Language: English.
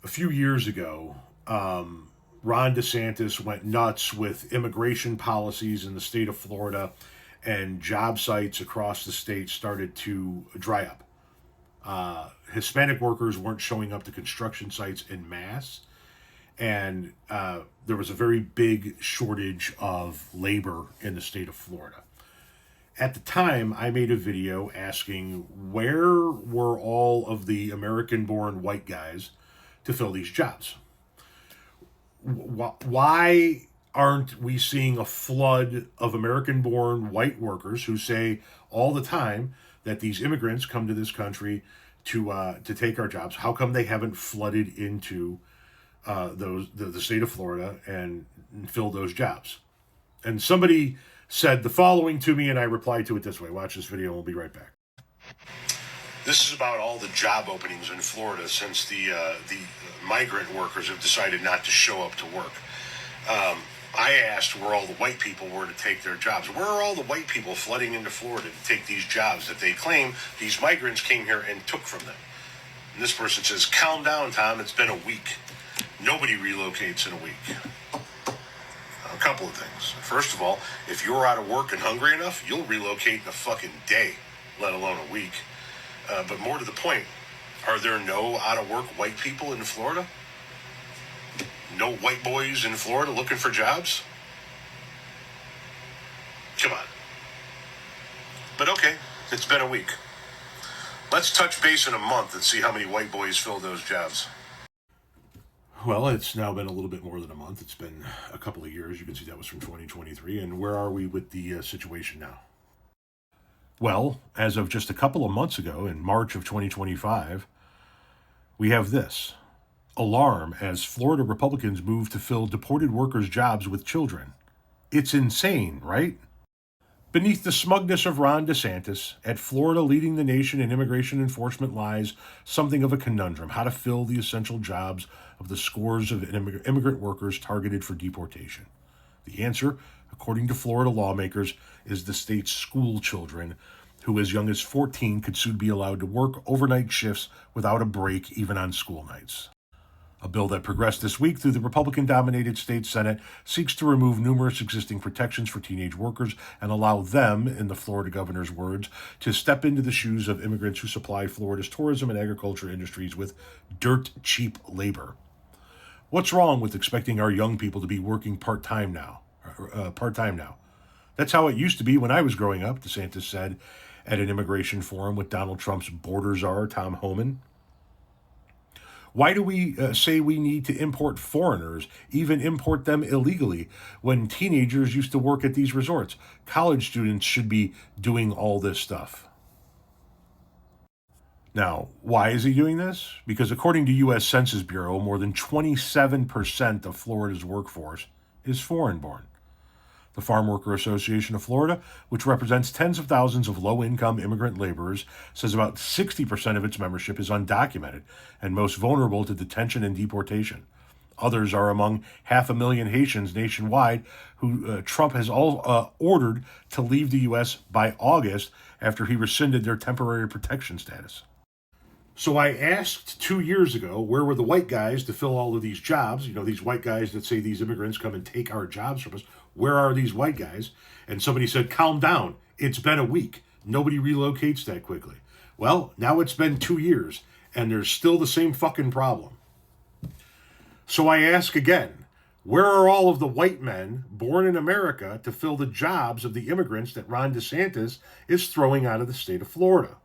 a few years ago, Ron DeSantis went nuts with immigration policies in the state of Florida, and job sites across the state started to dry up. Hispanic workers weren't showing up to construction sites en masse, and there was a very big shortage of labor in the state of Florida. At the time, I made a video asking where were all of the American born white guys to fill these jobs? Why aren't we seeing a flood of American born white workers who say all the time that these immigrants come to this country to take our jobs? How come they haven't flooded into the state of Florida and filled those jobs? And somebody said the following to me, and I replied to it this way. Watch this video and we'll be right back. This is about all the job openings in Florida since the migrant workers have decided not to show up to work. I asked where all the white people were to take their jobs. Where are all the white people flooding into Florida to take these jobs that they claim these migrants came here and took from them? And this person says, calm down, Tom. It's been a week. Nobody relocates in a week. A couple of things. First of all, if you're out of work and hungry enough, you'll relocate in a fucking day, let alone a week. But more to the point, are there no out-of-work white people in Florida? No white boys in Florida looking for jobs? Come on. But okay, it's been a week. Let's touch base in a month and see how many white boys fill those jobs. Well, it's now been a little bit more than a month. It's been a couple of years. You can see that was from 2023. And where are we with the situation now? Well, as of just a couple of months ago, in March of 2025, we have this. Alarm as Florida Republicans move to fill deported workers' jobs with children. It's insane, right? Beneath the smugness of Ron DeSantis, at Florida leading the nation in immigration enforcement lies something of a conundrum: how to fill the essential jobs of the scores of immigrant workers targeted for deportation. The answer, according to Florida lawmakers, is the state's school children, who as young as 14 could soon be allowed to work overnight shifts without a break, even on school nights. A bill that progressed this week through the Republican-dominated state Senate seeks to remove numerous existing protections for teenage workers and allow them, in the Florida governor's words, to step into the shoes of immigrants who supply Florida's tourism and agriculture industries with dirt-cheap labor. What's wrong with expecting our young people to be working part-time now? That's how it used to be when I was growing up, DeSantis said at an immigration forum with Donald Trump's border czar, Tom Homan. Why do we say we need to import foreigners, even import them illegally, when teenagers used to work at these resorts? College students should be doing all this stuff. Now, why is he doing this? Because according to U.S. Census Bureau, more than 27% of Florida's workforce is foreign-born. The Farm Worker Association of Florida, which represents tens of thousands of low-income immigrant laborers, says about 60% of its membership is undocumented and most vulnerable to detention and deportation. Others are among 500,000 Haitians nationwide who Trump has ordered to leave the U.S. by August after he rescinded their temporary protection status. So I asked 2 years ago, where were the white guys to fill all of these jobs? You know, these white guys that say these immigrants come and take our jobs from us. Where are these white guys? And somebody said, calm down. It's been a week. Nobody relocates that quickly. Well, now it's been 2 years, and there's still the same fucking problem. So I ask again, where are all of the white men born in America to fill the jobs of the immigrants that Ron DeSantis is throwing out of the state of Florida?